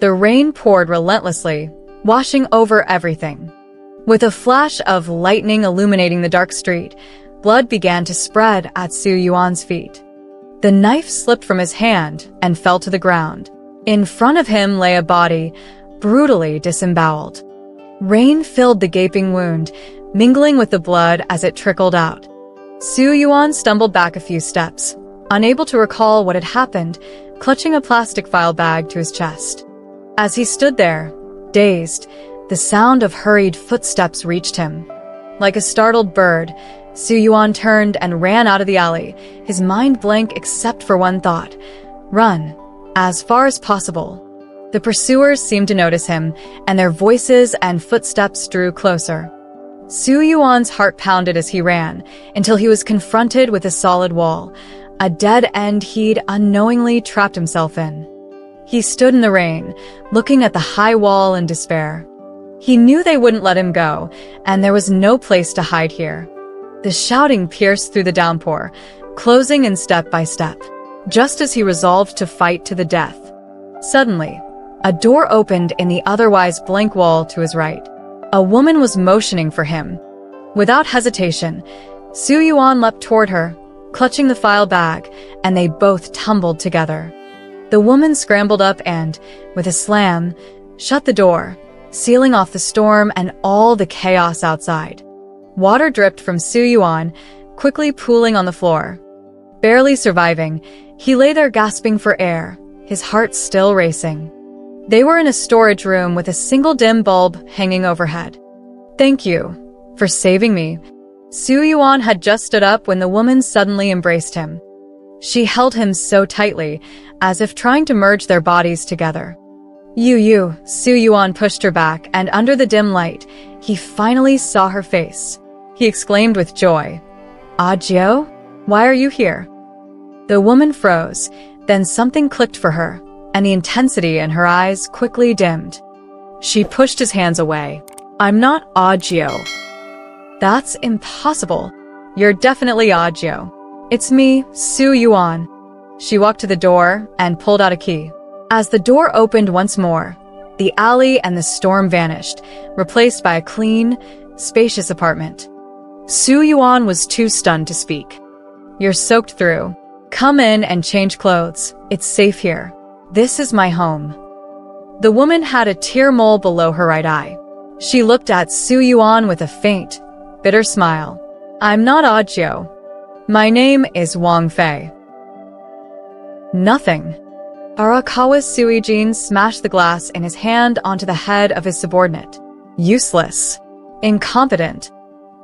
The rain poured relentlessly, washing over everything. With a flash of lightning illuminating the dark street, blood began to spread at Su Yuan's feet. The knife slipped from his hand and fell to the ground. In front of him lay a body, brutally disemboweled. Rain filled the gaping wound, mingling with the blood as it trickled out. Su Yuan stumbled back a few steps, unable to recall what had happened, clutching a plastic file bag to his chest. As he stood there, dazed, the sound of hurried footsteps reached him. Like a startled bird, Su Yuan turned and ran out of the alley, his mind blank except for one thought: run, as far as possible. The pursuers seemed to notice him, and their voices and footsteps drew closer. Su Yuan's heart pounded as he ran, until he was confronted with a solid wall, a dead end he'd unknowingly trapped himself in. He stood in the rain, looking at the high wall in despair. He knew they wouldn't let him go, and there was no place to hide here. The shouting pierced through the downpour, closing in step by step, just as he resolved to fight to the death. Suddenly, a door opened in the otherwise blank wall to his right. A woman was motioning for him. Without hesitation, Su Yuan leapt toward her, clutching the file bag, and they both tumbled together. The woman scrambled up and, with a slam, shut the door, sealing off the storm and all the chaos outside. Water dripped from Su Yuan, quickly pooling on the floor. Barely surviving, he lay there gasping for air, his heart still racing. They were in a storage room with a single dim bulb hanging overhead. "Thank you for saving me." Su Yuan had just stood up when the woman suddenly embraced him. She held him so tightly, as if trying to merge their bodies together. You, Su Yuan pushed her back, and under the dim light, he finally saw her face. He exclaimed with joy, "Ah, Jiao, why are you here?" The woman froze, then something clicked for her, and the intensity in her eyes quickly dimmed. She pushed his hands away. "I'm not Ah Jiao." "That's impossible. You're definitely Ah Jiao. It's me, Su Yuan." She walked to the door and pulled out a key. As the door opened once more, the alley and the storm vanished, replaced by a clean, spacious apartment. Su Yuan was too stunned to speak. "You're soaked through. Come in and change clothes. It's safe here. This is my home." The woman had a tear mole below her right eye. She looked at Su Yuan with a faint, bitter smile. "I'm not Ah Jiao. My name is Wang Fei." Nothing. Arakawa Suijin smashed the glass in his hand onto the head of his subordinate. Useless. Incompetent.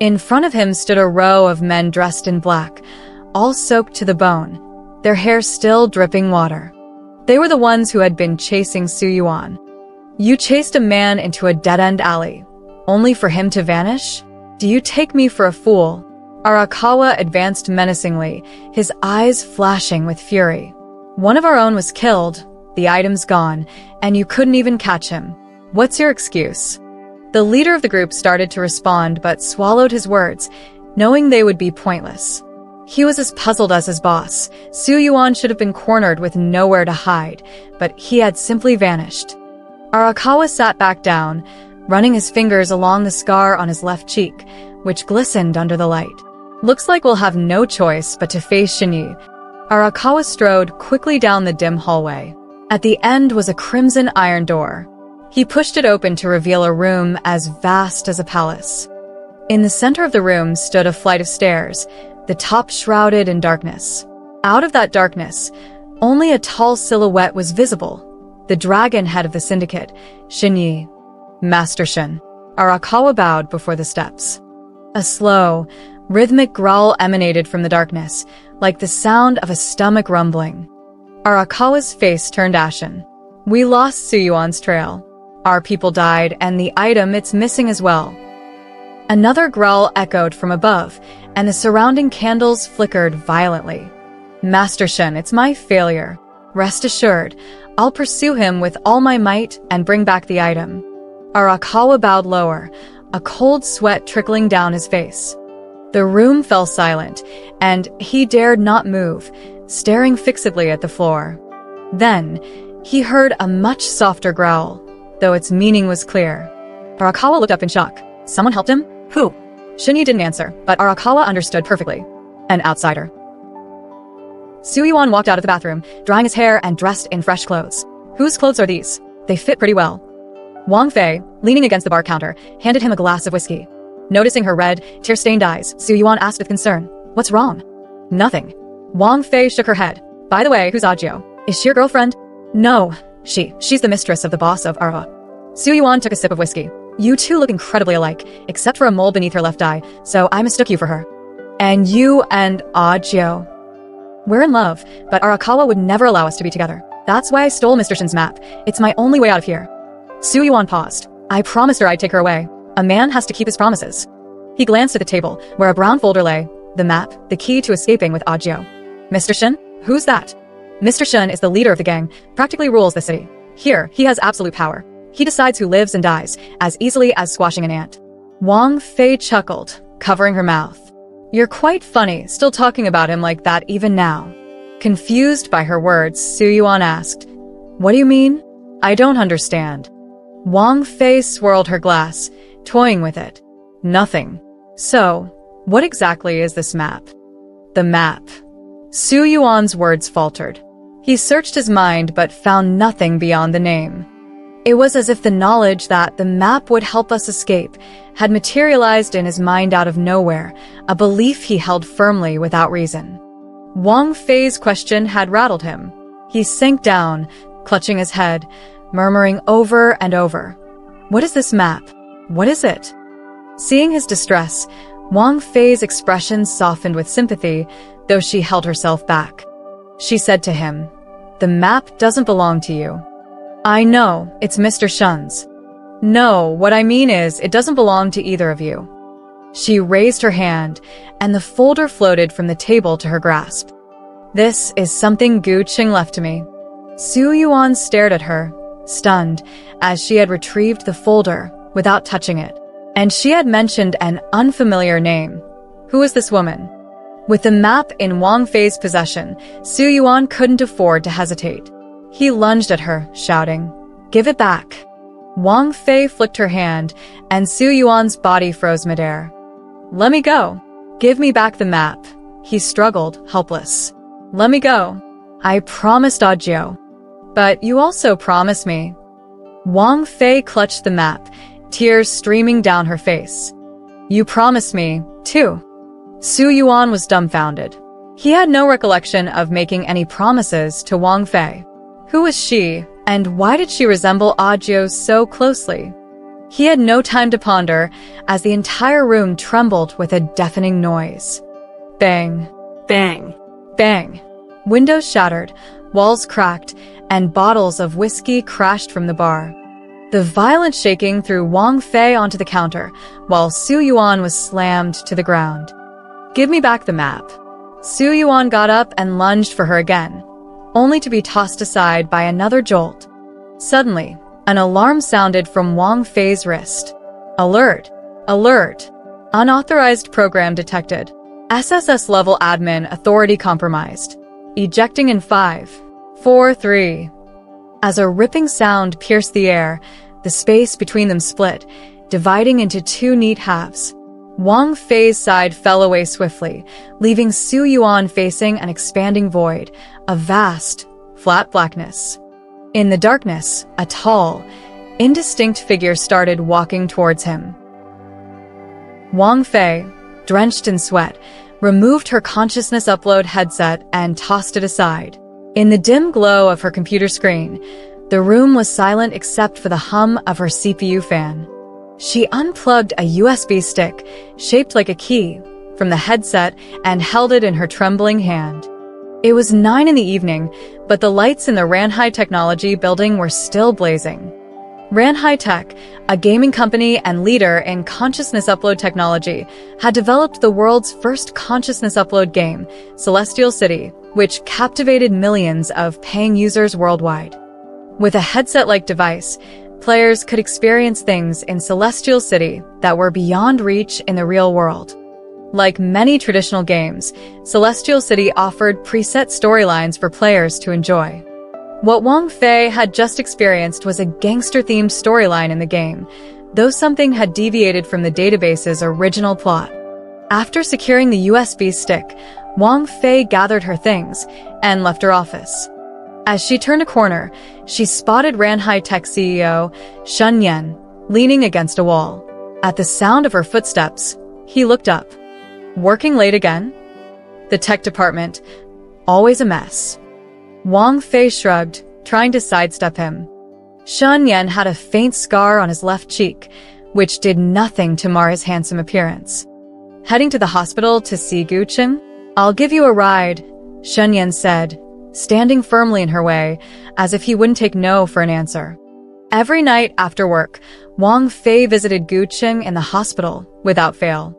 In front of him stood a row of men dressed in black, all soaked to the bone, their hair still dripping water. They were the ones who had been chasing Su Yuan. "You chased a man into a dead-end alley, only for him to vanish? Do you take me for a fool?" Arakawa advanced menacingly, his eyes flashing with fury. "One of our own was killed, the items gone, and you couldn't even catch him. What's your excuse?" The leader of the group started to respond but swallowed his words, knowing they would be pointless. He was as puzzled as his boss. Su Yuan should have been cornered with nowhere to hide, but he had simply vanished. Arakawa sat back down, running his fingers along the scar on his left cheek, which glistened under the light. "Looks like we'll have no choice but to face Shinyi." Arakawa strode quickly down the dim hallway. At the end was a crimson iron door. He pushed it open to reveal a room as vast as a palace. In the center of the room stood a flight of stairs, the top shrouded in darkness. Out of that darkness, only a tall silhouette was visible, the dragon head of the syndicate, Shinyi. "Master Shin." Arakawa bowed before the steps. A slow, rhythmic growl emanated from the darkness, like the sound of a stomach rumbling. Arakawa's face turned ashen. "We lost Su Yuan's trail. Our people died, and the item it's missing as well." Another growl echoed from above, and the surrounding candles flickered violently. "Master Shin, it's my failure. Rest assured, I'll pursue him with all my might and bring back the item." Arakawa bowed lower, a cold sweat trickling down his face. The room fell silent, and he dared not move, staring fixedly at the floor. Then, he heard a much softer growl, though its meaning was clear. Arakawa looked up in shock. Someone helped him? Who? Shinyi didn't answer, but Arakawa understood perfectly. An outsider. Suyuan walked out of the bathroom, drying his hair and dressed in fresh clothes. Whose clothes are these? They fit pretty well. Wang Fei, leaning against the bar counter, handed him a glass of whiskey. Noticing her red, tear-stained eyes, Suyuan asked with concern, "What's wrong?" "Nothing." Wang Fei shook her head. "By the way, who's Ajio? Is she your girlfriend?" "No. She's the mistress of the boss of Ara." Suyuan took a sip of whiskey. "You two look incredibly alike, except for a mole beneath her left eye, so I mistook you for her." "And you and Ajio?" "We're in love, but Arakawa would never allow us to be together. That's why I stole Mr. Shin's map. It's my only way out of here." Suyuan paused. "I promised her I'd take her away. A man has to keep his promises." He glanced at the table, where a brown folder lay, the map, the key to escaping with Ajio. "Mr. Shin? Who's that?" "Mr. Shin is the leader of the gang, practically rules the city. Here, he has absolute power. He decides who lives and dies, as easily as squashing an ant." Wang Fei chuckled, covering her mouth. "You're quite funny, still talking about him like that even now." Confused by her words, Suyuan asked, "What do you mean? I don't understand." Wang Fei swirled her glass, toying with it. "Nothing. So, what exactly is this map?" "The map." Suyuan's words faltered. He searched his mind but found nothing beyond the name. It was as if the knowledge that the map would help us escape had materialized in his mind out of nowhere, a belief he held firmly without reason. Wang Fei's question had rattled him. He sank down, clutching his head, murmuring over and over, "What is this map? What is it?" Seeing his distress, Wang Fei's expression softened with sympathy, though she held herself back. She said to him, "The map doesn't belong to you." "I know, it's Mr. Shun's." "No, what I mean is, it doesn't belong to either of you." She raised her hand, and the folder floated from the table to her grasp. "This is something Gu Qing left to me." Suyuan stared at her, stunned, as she had retrieved the folder without touching it. And she had mentioned an unfamiliar name. Who was this woman? With the map in Wang Fei's possession, Suyuan couldn't afford to hesitate. He lunged at her, shouting, "Give it back." Wang Fei flicked her hand, and Suyuan's body froze midair. "Let me go. Give me back the map." He struggled, helpless. "Let me go. I promised Ajio." "But you also promised me." Wang Fei clutched the map, tears streaming down her face. "You promised me, too." Suyuan was dumbfounded. He had no recollection of making any promises to Wang Fei. Who was she, and why did she resemble Ajio so closely? He had no time to ponder, as the entire room trembled with a deafening noise. Bang. Bang. Bang. Windows shattered, walls cracked, and bottles of whiskey crashed from the bar. The violent shaking threw Wang Fei onto the counter, while Suyuan was slammed to the ground. "Give me back the map." Suyuan got up and lunged for her again, only to be tossed aside by another jolt. Suddenly, an alarm sounded from Wang Fei's wrist. "Alert! Alert! Unauthorized program detected. SSS-level admin authority compromised. Ejecting in 5, 4, 3. As a ripping sound pierced the air, the space between them split, dividing into two neat halves. Wang Fei's side fell away swiftly, leaving Suyuan facing an expanding void, a vast, flat blackness. In the darkness, a tall, indistinct figure started walking towards him. Wang Fei, drenched in sweat, removed her consciousness upload headset and tossed it aside. In the dim glow of her computer screen, the room was silent except for the hum of her CPU fan. She unplugged a USB stick, shaped like a key, from the headset and held it in her trembling hand. It was 9 in the evening, but the lights in the Ranhai Technology building were still blazing. Ranhai Tech, a gaming company and leader in consciousness upload technology, had developed the world's first consciousness upload game, Celestial City, which captivated millions of paying users worldwide. With a headset-like device, players could experience things in Celestial City that were beyond reach in the real world. Like many traditional games, Celestial City offered preset storylines for players to enjoy. What Wang Fei had just experienced was a gangster-themed storyline in the game, though something had deviated from the database's original plot. After securing the USB stick, Wang Fei gathered her things and left her office. As she turned a corner, she spotted Ranhai Tech CEO Shun Yan leaning against a wall. At the sound of her footsteps, he looked up. Working late again? The tech department, always a mess. Wang Fei shrugged, trying to sidestep him. Shun Yan had a faint scar on his left cheek, which did nothing to mar his handsome appearance. Heading to the hospital to see Gu Cheng? I'll give you a ride, Shun Yan said, standing firmly in her way, as if he wouldn't take no for an answer. Every night after work, Wang Fei visited Gu Cheng in the hospital, without fail.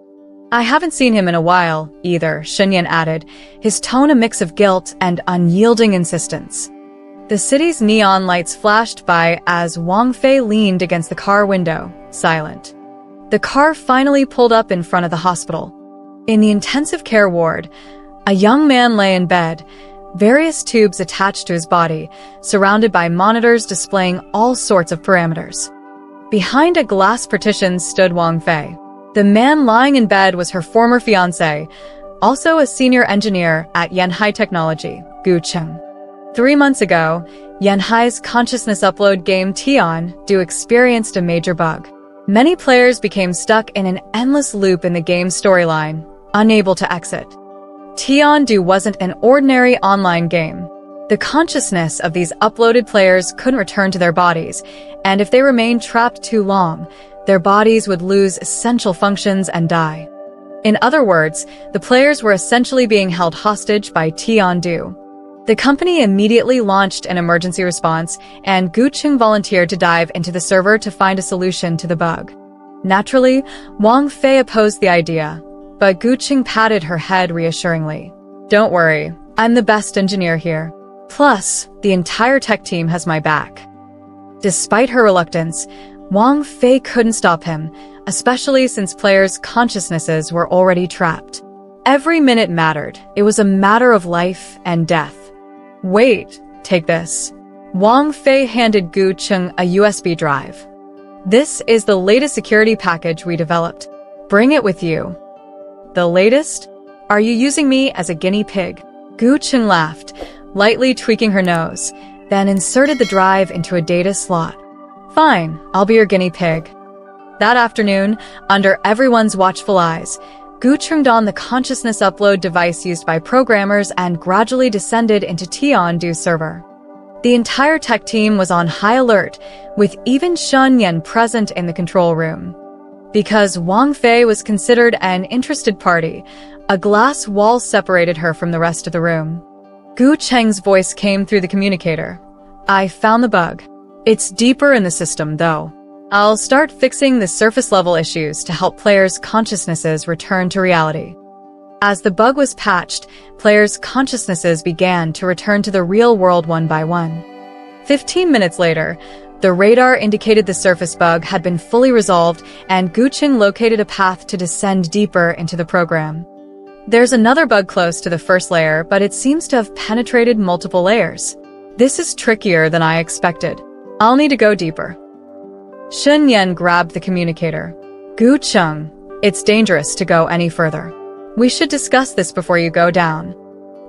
I haven't seen him in a while, either, Shun Yan added, his tone a mix of guilt and unyielding insistence. The city's neon lights flashed by as Wang Fei leaned against the car window, silent. The car finally pulled up in front of the hospital. In the intensive care ward, a young man lay in bed, various tubes attached to his body, surrounded by monitors displaying all sorts of parameters. Behind a glass partition stood Wang Fei. The man lying in bed was her former fiancé, also a senior engineer at Yanhai Technology, Gu Cheng. 3 months ago, Yanhai's consciousness upload game Tian-Du experienced a major bug. Many players became stuck in an endless loop in the game's storyline, unable to exit. Tian-Du wasn't an ordinary online game. The consciousness of these uploaded players couldn't return to their bodies, and if they remained trapped too long, their bodies would lose essential functions and die. In other words, the players were essentially being held hostage by Tian-Du. The company immediately launched an emergency response, and Gu Cheng volunteered to dive into the server to find a solution to the bug. Naturally, Wang Fei opposed the idea, but Gu Cheng patted her head reassuringly. Don't worry, I'm the best engineer here. Plus, the entire tech team has my back. Despite her reluctance, Wang Fei couldn't stop him, especially since players' consciousnesses were already trapped. Every minute mattered. It was a matter of life and death. Wait, take this. Wang Fei handed Gu Cheng a USB drive. This is the latest security package we developed. Bring it with you. The latest? Are you using me as a guinea pig? Gu Cheng laughed, lightly tweaking her nose, then inserted the drive into a data slot. Fine, I'll be your guinea pig. That afternoon, under everyone's watchful eyes, Gu turned on the consciousness upload device used by programmers and gradually descended into Tian-Du's server. The entire tech team was on high alert, with even Shun Yan present in the control room. Because Wang Fei was considered an interested party, a glass wall separated her from the rest of the room. Gu Cheng's voice came through the communicator. I found the bug. It's deeper in the system, though. I'll start fixing the surface-level issues to help players' consciousnesses return to reality. As the bug was patched, players' consciousnesses began to return to the real world one by one. 15 minutes later, the radar indicated the surface bug had been fully resolved, and Gu Cheng located a path to descend deeper into the program. There's another bug close to the first layer, but it seems to have penetrated multiple layers. This is trickier than I expected. I'll need to go deeper. Shun Yan grabbed the communicator. Gu Cheng, it's dangerous to go any further. We should discuss this before you go down.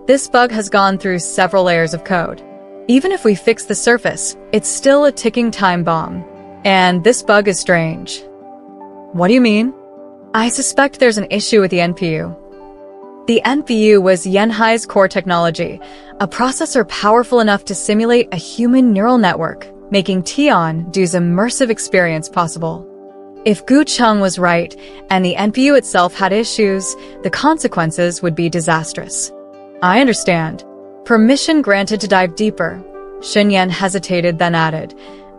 This bug has gone through several layers of code. Even if we fix the surface, it's still a ticking time bomb. And this bug is strange. What do you mean? I suspect there's an issue with the NPU. The NPU was Yanhai's core technology, a processor powerful enough to simulate a human neural network, making Tian-Du's immersive experience possible. If Gu Cheng was right, and the NPU itself had issues, the consequences would be disastrous. I understand. Permission granted to dive deeper. Shun Yan hesitated, then added,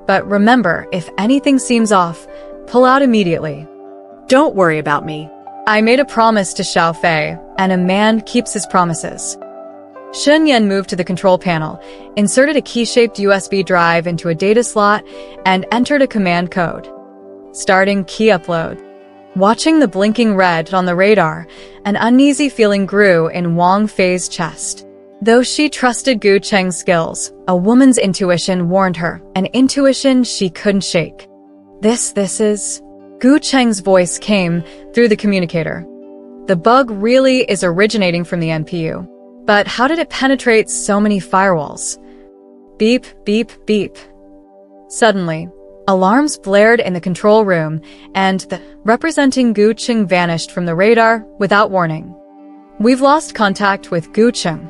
but remember, if anything seems off, pull out immediately. Don't worry about me. I made a promise to Xiao Fei, and a man keeps his promises. Shun Yan moved to the control panel, inserted a key-shaped USB drive into a data slot, and entered a command code. Starting key upload. Watching the blinking red on the radar, an uneasy feeling grew in Wang Fei's chest. Though she trusted Gu Cheng's skills, a woman's intuition warned her, an intuition she couldn't shake. This is... Gu Cheng's voice came through the communicator. The bug really is originating from the NPU. But how did it penetrate so many firewalls? Beep, beep, beep. Suddenly, alarms blared in the control room, and the representing Gu Cheng vanished from the radar without warning. We've lost contact with Gu Cheng.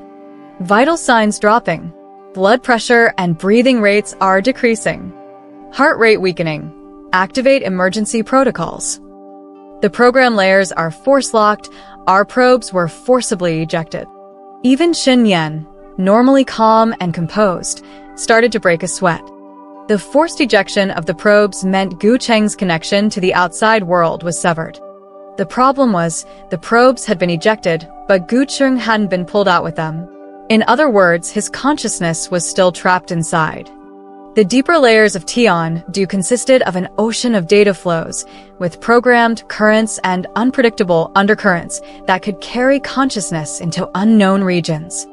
Vital signs dropping. Blood pressure and breathing rates are decreasing. Heart rate weakening. Activate emergency protocols. The program layers are force-locked. Our probes were forcibly ejected. Even Xin Yan, normally calm and composed, started to break a sweat. The forced ejection of the probes meant Gu Cheng's connection to the outside world was severed. The problem was, the probes had been ejected, but Gu Cheng hadn't been pulled out with them. In other words, his consciousness was still trapped inside. The deeper layers of Tian-Du consisted of an ocean of data flows, with programmed currents and unpredictable undercurrents that could carry consciousness into unknown regions.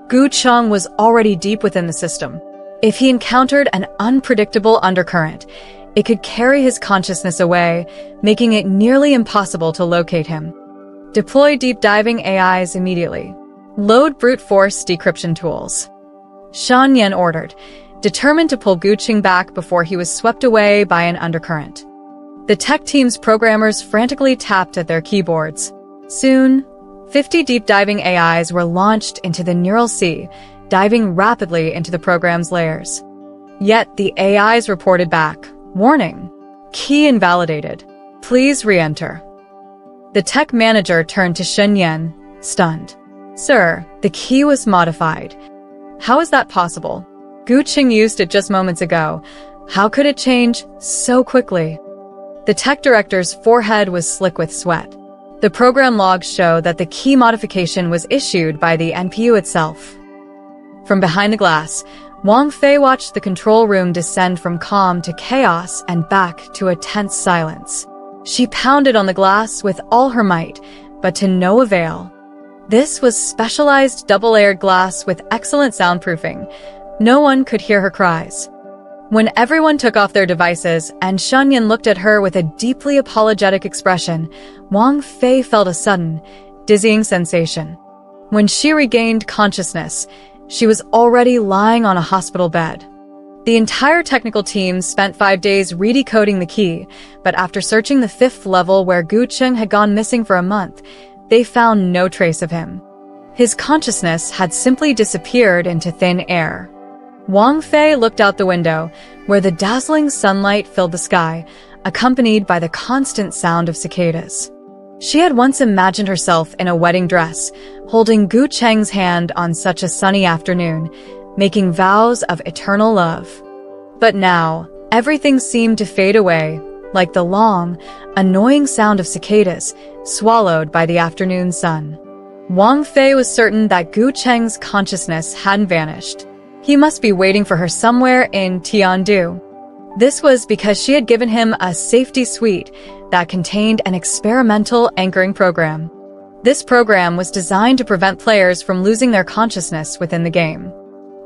Gu Cheng was already deep within the system. If he encountered an unpredictable undercurrent, it could carry his consciousness away, making it nearly impossible to locate him. Deploy deep diving AIs immediately. Load brute force decryption tools. Shan Yan ordered, determined to pull Gu Cheng back before he was swept away by an undercurrent. The tech team's programmers frantically tapped at their keyboards. Soon, 50 deep diving AIs were launched into the neural sea, diving rapidly into the program's layers. Yet the AIs reported back, warning, key invalidated. Please re-enter. The tech manager turned to Shen Yan, stunned. Sir, the key was modified. How is that possible? Gu Cheng used it just moments ago. How could it change so quickly? The tech director's forehead was slick with sweat. The program logs show that the key modification was issued by the NPU itself. From behind the glass, Wang Fei watched the control room descend from calm to chaos and back to a tense silence. She pounded on the glass with all her might, but to no avail. This was specialized double-layered glass with excellent soundproofing. No one could hear her cries. When everyone took off their devices and Shanyan looked at her with a deeply apologetic expression, Wang Fei felt a sudden, dizzying sensation. When she regained consciousness, she was already lying on a hospital bed. The entire technical team spent 5 days redecoding the key, but after searching the 5th level where Gu Cheng had gone missing for a month, they found no trace of him. His consciousness had simply disappeared into thin air. Wang Fei looked out the window, where the dazzling sunlight filled the sky, accompanied by the constant sound of cicadas. She had once imagined herself in a wedding dress, holding Gu Cheng's hand on such a sunny afternoon, making vows of eternal love. But now, everything seemed to fade away, like the long, annoying sound of cicadas, swallowed by the afternoon sun. Wang Fei was certain that Gu Cheng's consciousness hadn't vanished. He must be waiting for her somewhere in Tian-Du. This was because she had given him a safety suite that contained an experimental anchoring program. This program was designed to prevent players from losing their consciousness within the game.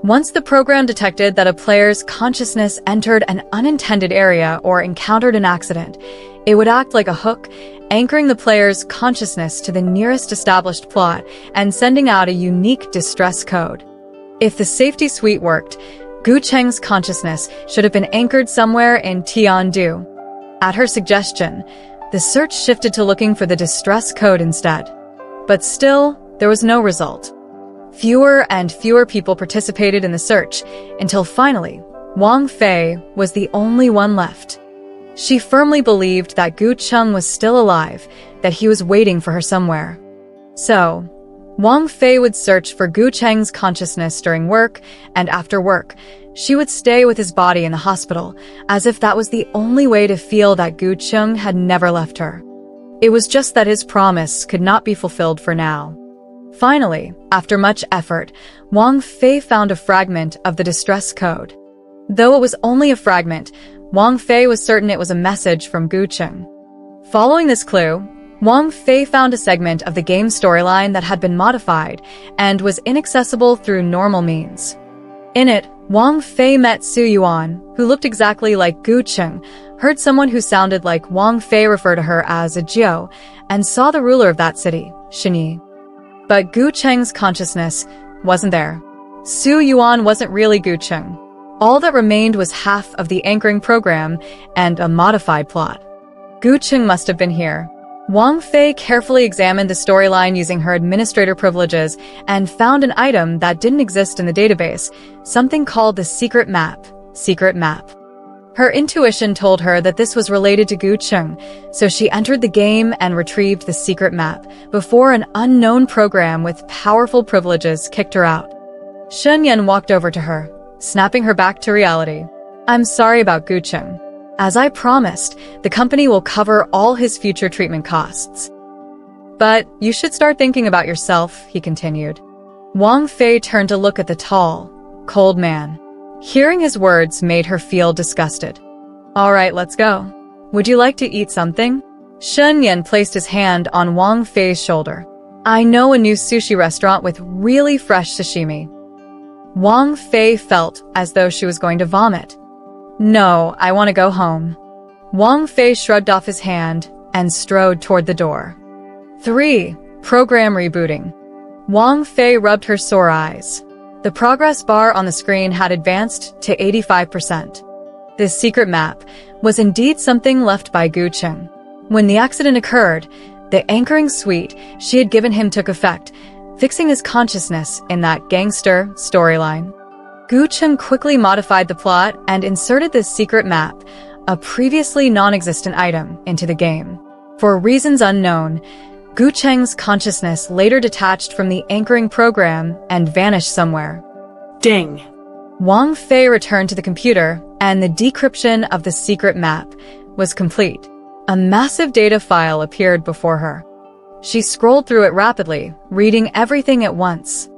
Once the program detected that a player's consciousness entered an unintended area or encountered an accident, it would act like a hook, anchoring the player's consciousness to the nearest established plot and sending out a unique distress code. If the safety suite worked, Gu Cheng's consciousness should have been anchored somewhere in Tian-Du. At her suggestion, the search shifted to looking for the distress code instead. But still, there was no result. Fewer and fewer people participated in the search, until finally, Wang Fei was the only one left. She firmly believed that Gu Cheng was still alive, that he was waiting for her somewhere. So, Wang Fei would search for Gu Cheng's consciousness during work, and after work, she would stay with his body in the hospital, as if that was the only way to feel that Gu Cheng had never left her. It was just that his promise could not be fulfilled for now. Finally, after much effort, Wang Fei found a fragment of the distress code. Though it was only a fragment, Wang Fei was certain it was a message from Gu Cheng. Following this clue, Wang Fei found a segment of the game storyline that had been modified and was inaccessible through normal means. In it, Wang Fei met Su Yuan, who looked exactly like Gu Cheng, heard someone who sounded like Wang Fei refer to her as a Jiao, and saw the ruler of that city, Shenyi. But Gu Cheng's consciousness wasn't there. Su Yuan wasn't really Gu Cheng. All that remained was half of the anchoring program and a modified plot. Gu Cheng must have been here. Wang Fei carefully examined the storyline using her administrator privileges and found an item that didn't exist in the database, something called the secret map. Her intuition told her that this was related to Gu Cheng, so she entered the game and retrieved the secret map before an unknown program with powerful privileges kicked her out. Shen Yan walked over to her, snapping her back to reality. "I'm sorry about Gu Cheng. As I promised, the company will cover all his future treatment costs. But you should start thinking about yourself," he continued. Wang Fei turned to look at the tall, cold man. Hearing his words made her feel disgusted. "All right, let's go. Would you like to eat something?" Shen Yan placed his hand on Wang Fei's shoulder. "I know a new sushi restaurant with really fresh sashimi." Wang Fei felt as though she was going to vomit. "No, I want to go home." Wang Fei shrugged off his hand and strode toward the door. 3. Program rebooting. Wang Fei rubbed her sore eyes. The progress bar on the screen had advanced to 85%. This secret map was indeed something left by Gu Cheng. When the accident occurred, the anchoring suite she had given him took effect, fixing his consciousness in that gangster storyline. Gu Cheng quickly modified the plot and inserted this secret map, a previously non-existent item, into the game. For reasons unknown, Gu Cheng's consciousness later detached from the anchoring program and vanished somewhere. Ding. Wang Fei returned to the computer, and the decryption of the secret map was complete. A massive data file appeared before her. She scrolled through it rapidly, reading everything at once.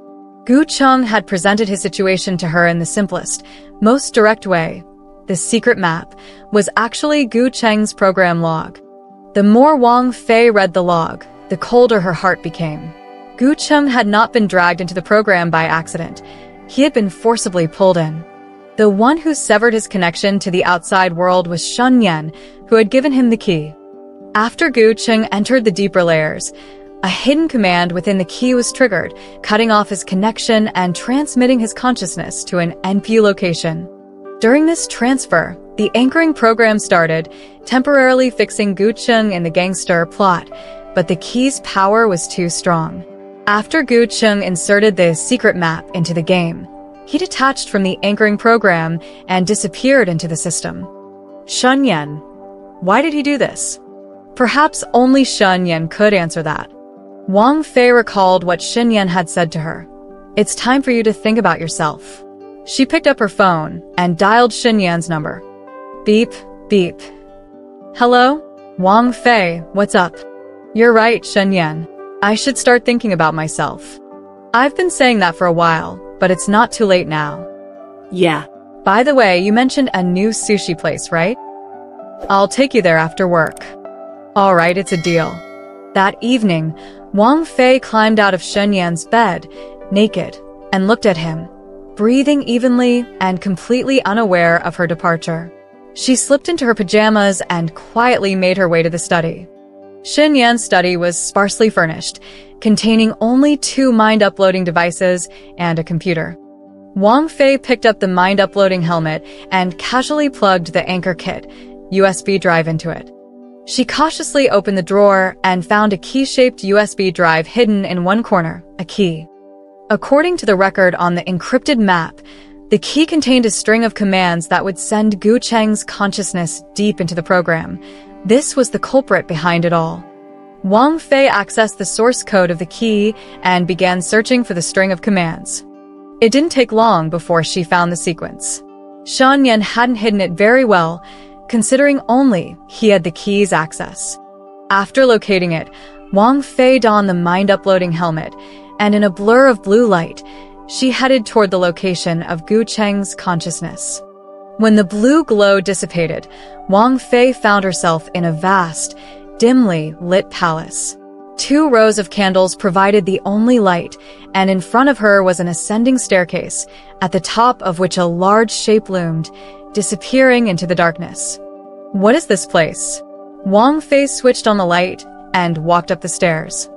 Gu Cheng had presented his situation to her in the simplest, most direct way. The secret map was actually Gu Cheng's program log. The more Wang Fei read the log, the colder her heart became. Gu Cheng had not been dragged into the program by accident. He had been forcibly pulled in. The one who severed his connection to the outside world was Shen Yan, who had given him the key. After Gu Cheng entered the deeper layers, a hidden command within the key was triggered, cutting off his connection and transmitting his consciousness to an NPU location. During this transfer, the anchoring program started, temporarily fixing Gu Cheng in the gangster plot, but the key's power was too strong. After Gu Cheng inserted the secret map into the game, he detached from the anchoring program and disappeared into the system. Shen Yan. Why did he do this? Perhaps only Shen Yan could answer that. Wang Fei recalled what Shen Yan had said to her. "It's time for you to think about yourself." She picked up her phone and dialed Shen Yan's number. Beep, beep. "Hello? Wang Fei, what's up?" "You're right, Shen Yan. I should start thinking about myself. I've been saying that for a while, but it's not too late now." Yeah. "By the way, you mentioned a new sushi place, right? I'll take you there after work." "All right, it's a deal." That evening, Wang Fei climbed out of Shen Yan's bed, naked, and looked at him, breathing evenly and completely unaware of her departure. She slipped into her pajamas and quietly made her way to the study. Shen Yan's study was sparsely furnished, containing only 2 mind-uploading devices and a computer. Wang Fei picked up the mind-uploading helmet and casually plugged the anchor kit, USB drive, into it. She cautiously opened the drawer and found a key-shaped USB drive hidden in one corner, a key. According to the record on the encrypted map, the key contained a string of commands that would send Gu Cheng's consciousness deep into the program. This was the culprit behind it all. Wang Fei accessed the source code of the key and began searching for the string of commands. It didn't take long before she found the sequence. Shen Yan hadn't hidden it very well, considering only he had the key's access. After locating it, Wang Fei donned the mind-uploading helmet, and in a blur of blue light, she headed toward the location of Gu Cheng's consciousness. When the blue glow dissipated, Wang Fei found herself in a vast, dimly lit palace. 2 rows of candles provided the only light, and in front of her was an ascending staircase, at the top of which a large shape loomed, disappearing into the darkness. What is this place? Wang Fei switched on the light and walked up the stairs.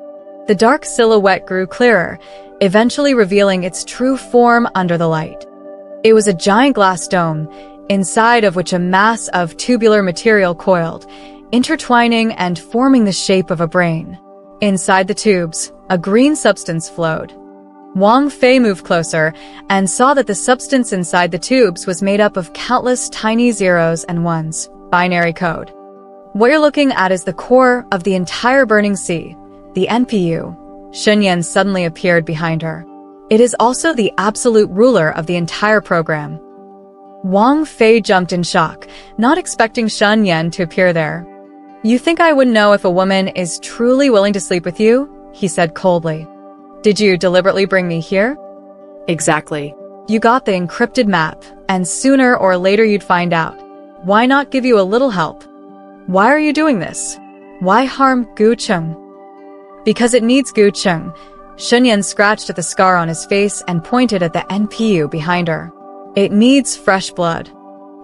The dark silhouette grew clearer, eventually revealing its true form under the light. It was a giant glass dome, inside of which a mass of tubular material coiled, intertwining and forming the shape of a brain. Inside the tubes, a green substance flowed. Wang Fei moved closer and saw that the substance inside the tubes was made up of countless tiny zeros and ones, binary code. What you're looking at is the core of the entire burning sea, the NPU. Shunyan suddenly appeared behind her. It is also the absolute ruler of the entire program. Wang Fei jumped in shock, not expecting Shunyan to appear there. You think I wouldn't know if a woman is truly willing to sleep with you? He said coldly. Did you deliberately bring me here? Exactly. You got the encrypted map, and sooner or later you'd find out. Why not give you a little help? Why are you doing this? Why harm Gu Cheng? Because it needs Gu Cheng. Shunyan scratched at the scar on his face and pointed at the NPU behind her. It needs fresh blood.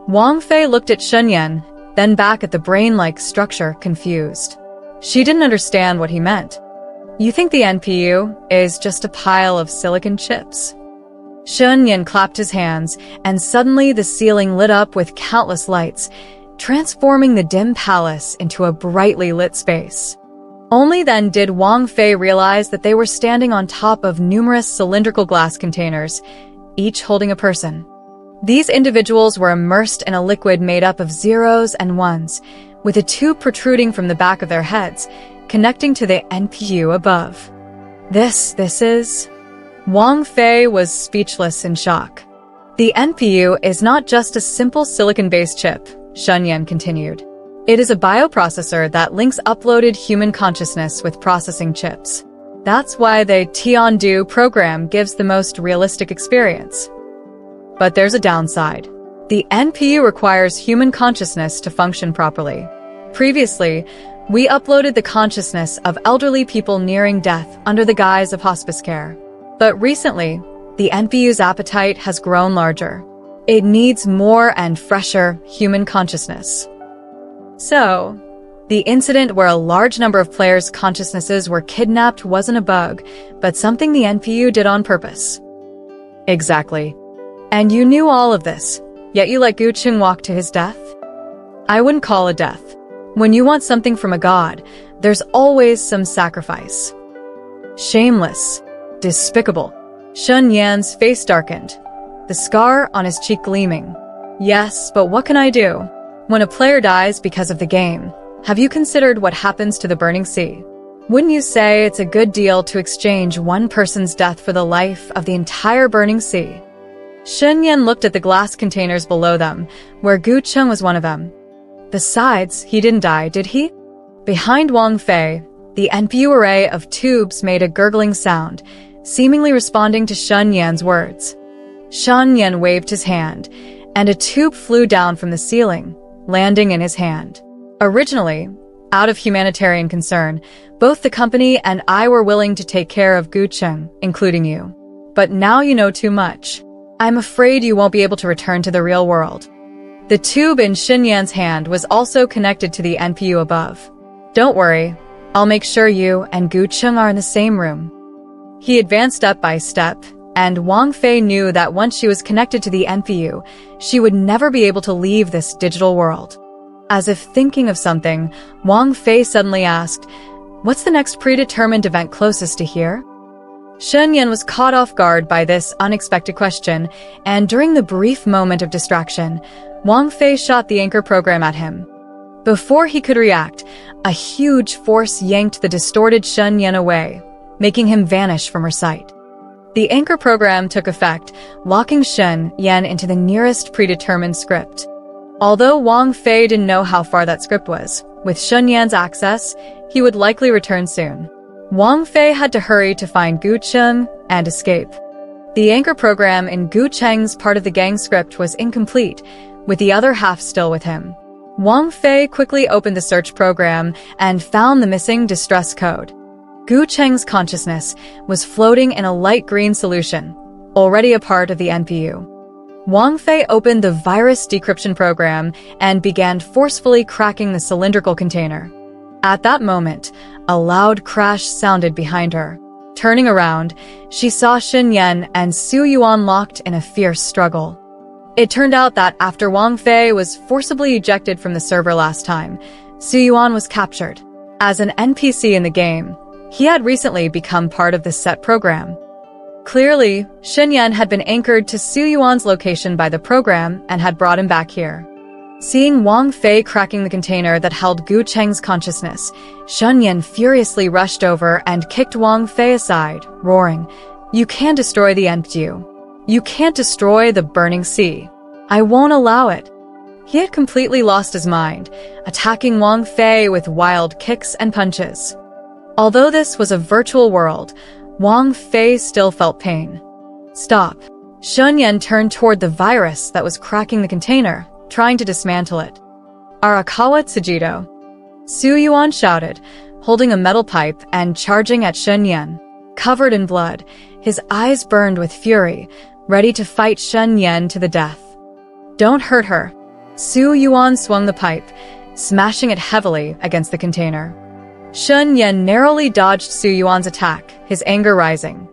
Wang Fei looked at Shunyan, then back at the brain-like structure, confused. She didn't understand what he meant. You think the NPU is just a pile of silicon chips? Shunyan clapped his hands, and suddenly the ceiling lit up with countless lights, transforming the dim palace into a brightly lit space. Only then did Wang Fei realize that they were standing on top of numerous cylindrical glass containers, each holding a person. These individuals were immersed in a liquid made up of zeros and ones, with a tube protruding from the back of their heads, connecting to the NPU above. This is... Wang Fei was speechless in shock. The NPU is not just a simple silicon-based chip, Shunyan continued. It is a bioprocessor that links uploaded human consciousness with processing chips. That's why the Tiandu program gives the most realistic experience. But there's a downside. The NPU requires human consciousness to function properly. Previously, we uploaded the consciousness of elderly people nearing death under the guise of hospice care. But recently, the NPU's appetite has grown larger. It needs more and fresher human consciousness. So, the incident where a large number of players' consciousnesses were kidnapped wasn't a bug, but something the NPU did on purpose. Exactly. And you knew all of this, yet you let Gu Cheng walk to his death? I wouldn't call it death. When you want something from a god, there's always some sacrifice. Shameless. Despicable. Shunyan's face darkened, the scar on his cheek gleaming. Yes, but what can I do? When a player dies because of the game, have you considered what happens to the burning sea? Wouldn't you say it's a good deal to exchange one person's death for the life of the entire burning sea? Shunyan looked at the glass containers below them, where Gu Cheng was one of them. Besides, he didn't die, did he? Behind Wang Fei, the NPU array of tubes made a gurgling sound, seemingly responding to Shunyan's words. Shunyan waved his hand, and a tube flew down from the ceiling, landing in his hand. Originally, out of humanitarian concern, both the company and I were willing to take care of Gu Cheng, including you. But now you know too much. I'm afraid you won't be able to return to the real world. The tube in Shunyan's hand was also connected to the NPU above. Don't worry, I'll make sure you and Gu Cheng are in the same room. He advanced step by step, and Wang Fei knew that once she was connected to the NPU, she would never be able to leave this digital world. As if thinking of something, Wang Fei suddenly asked, "What's the next predetermined event closest to here?" Shunyan was caught off guard by this unexpected question, and during the brief moment of distraction, Wang Fei shot the anchor program at him. Before he could react, a huge force yanked the distorted Shunyan away, making him vanish from her sight. The anchor program took effect, locking Shunyan into the nearest predetermined script. Although Wang Fei didn't know how far that script was, with Shunyan's access, he would likely return soon. Wang Fei had to hurry to find Gu Cheng and escape. The anchor program in Gu Cheng's part of the gang script was incomplete, with the other half still with him. Wang Fei quickly opened the search program and found the missing distress code. Gu Cheng's consciousness was floating in a light green solution, already a part of the NPU. Wang Fei opened the virus decryption program and began forcefully cracking the cylindrical container. At that moment, a loud crash sounded behind her. Turning around, she saw Xin Yan and Su Yuan locked in a fierce struggle. It turned out that after Wang Fei was forcibly ejected from the server last time, Su Yuan was captured. As an NPC in the game, he had recently become part of the set program. Clearly, Xin Yan had been anchored to Su Yuan's location by the program and had brought him back here. Seeing Wang Fei cracking the container that held Gu Cheng's consciousness, Xin Yan furiously rushed over and kicked Wang Fei aside, roaring, "You can destroy the NPU. You can't destroy the burning sea. I won't allow it." He had completely lost his mind, attacking Wang Fei with wild kicks and punches. Although this was a virtual world, Wang Fei still felt pain. "Stop." Xin Yan turned toward the virus that was cracking the container, trying to dismantle it. "Arakawa Tsujido," Su Yuan shouted, holding a metal pipe and charging at Xin Yan. Covered in blood, his eyes burned with fury, ready to fight Xin Yan to the death. "Don't hurt her." Su Yuan swung the pipe, smashing it heavily against the container. Xin Yan narrowly dodged Su Yuan's attack, his anger rising.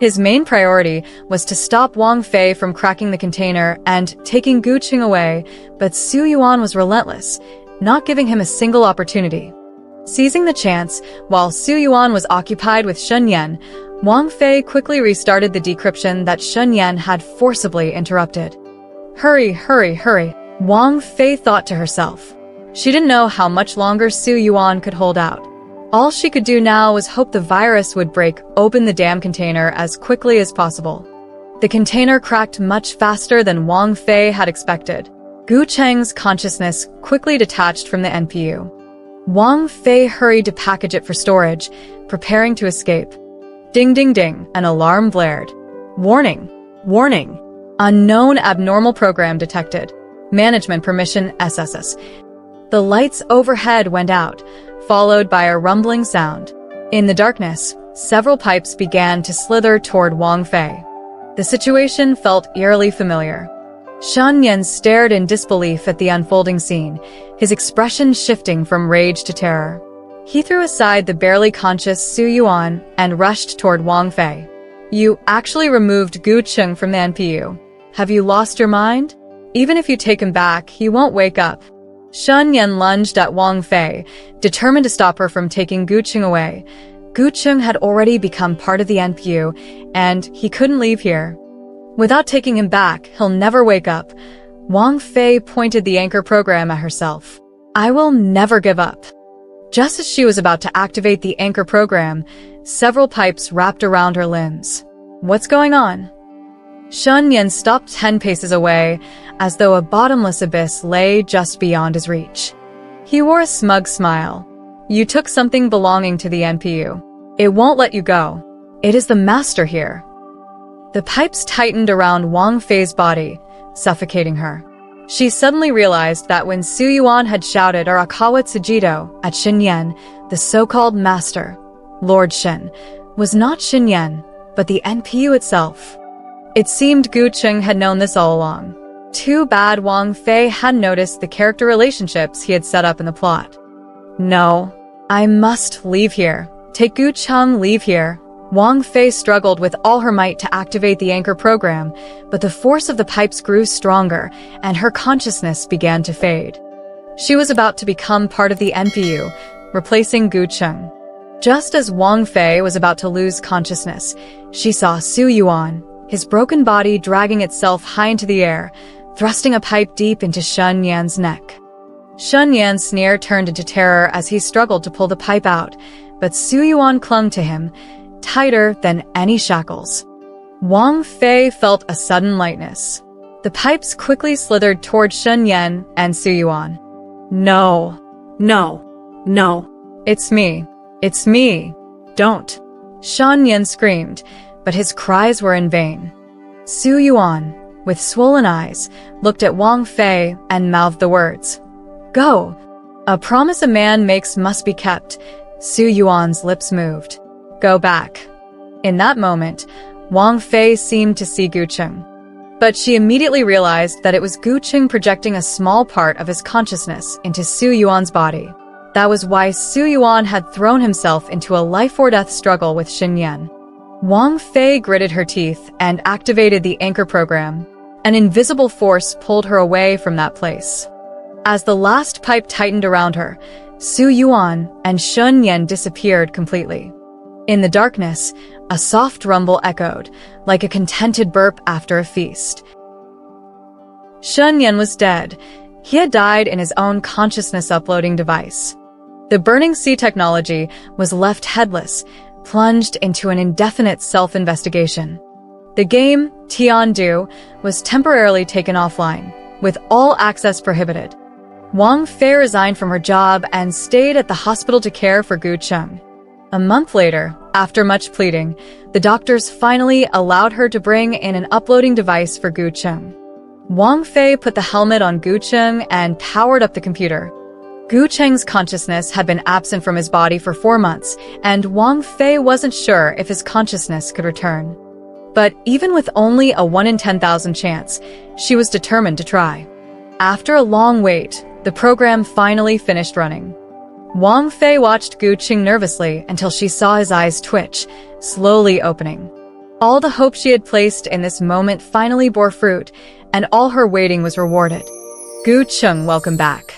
His main priority was to stop Wang Fei from cracking the container and taking Gu Qing away, but Su Yuan was relentless, not giving him a single opportunity. Seizing the chance, while Su Yuan was occupied with Xin Yan, Wang Fei quickly restarted the decryption that Xin Yan had forcibly interrupted. "Hurry, hurry, hurry," Wang Fei thought to herself. She didn't know how much longer Su Yuan could hold out. All she could do now was hope the virus would break open the damn container as quickly as possible. The container cracked much faster than Wang Fei had expected. Gu Cheng's consciousness quickly detached from the NPU. Wang Fei hurried to package it for storage, preparing to escape. Ding ding ding, an alarm blared. "Warning! Warning! Unknown abnormal program detected. Management permission SSS." The lights overhead went out, followed by a rumbling sound. In the darkness, several pipes began to slither toward Wang Fei. The situation felt eerily familiar. Xin Yan stared in disbelief at the unfolding scene, his expression shifting from rage to terror. He threw aside the barely conscious Su Yuan and rushed toward Wang Fei. "You actually removed Gu Qing from the NPU. Have you lost your mind? Even if you take him back, he won't wake up." Xin Yan lunged at Wang Fei, determined to stop her from taking Gu Qing away. Gu Qing had already become part of the NPU, and he couldn't leave here. Without taking him back, he'll never wake up. Wang Fei pointed the anchor program at herself. "I will never give up." Just as she was about to activate the anchor program, several pipes wrapped around her limbs. "What's going on?" Xin Yan stopped 10 paces away, as though a bottomless abyss lay just beyond his reach. He wore a smug smile. "You took something belonging to the NPU. It won't let you go. It is the master here." The pipes tightened around Wang Fei's body, suffocating her. She suddenly realized that when Su Yuan had shouted Arakawa Tsujido at Xin Yan, the so-called master, Lord Xin, was not Xin Yan, but the NPU itself. It seemed Gu Qing had known this all along. Too bad Wang Fei hadn't noticed the character relationships he had set up in the plot. "No, I must leave here. Take Gu Qing, leave here." Wang Fei struggled with all her might to activate the anchor program, but the force of the pipes grew stronger, and her consciousness began to fade. She was about to become part of the NPU, replacing Gu Qing. Just as Wang Fei was about to lose consciousness, she saw Su Yuan, his broken body dragging itself high into the air, thrusting a pipe deep into Xin Yan's neck. Xin Yan's sneer turned into terror as he struggled to pull the pipe out, but Su Yuan clung to him, tighter than any shackles. Wang Fei felt a sudden lightness. The pipes quickly slithered toward Xin Yan and Su Yuan. "No. No. No. It's me. It's me. Don't." Xin Yan screamed, but his cries were in vain. Su Yuan, with swollen eyes, looked at Wang Fei and mouthed the words, Go! A promise a man makes must be kept. Su Yuan's lips moved. Go back. In that moment, Wang Fei seemed to see Gu Cheng. But she immediately realized that it was Gu Cheng projecting a small part of his consciousness into Su Yuan's body. That was why Su Yuan had thrown himself into a life-or-death struggle with Xin Yan. Wang Fei gritted her teeth and activated the anchor program. An invisible force pulled her away from that place. As the last pipe tightened around her, Su Yuan and Xin Yan disappeared completely. In the darkness, a soft rumble echoed, like a contented burp after a feast. Xin Yan was dead. He had died in his own consciousness uploading device. The Burning Sea technology was left headless, plunged into an indefinite self-investigation. The game, Tiandu, was temporarily taken offline, with all access prohibited. Wang Fei resigned from her job and stayed at the hospital to care for Gu Cheng. A month later, after much pleading, the doctors finally allowed her to bring in an uploading device for Gu Cheng. Wang Fei put the helmet on Gu Cheng and powered up the computer. Gu Cheng's consciousness had been absent from his body for 4 months, and Wang Fei wasn't sure if his consciousness could return. But even with only a 1 in 10,000 chance, she was determined to try. After a long wait, the program finally finished running. Wang Fei watched Gu Cheng nervously until she saw his eyes twitch, slowly opening. All the hope she had placed in this moment finally bore fruit, and all her waiting was rewarded. Gu Cheng, welcome back.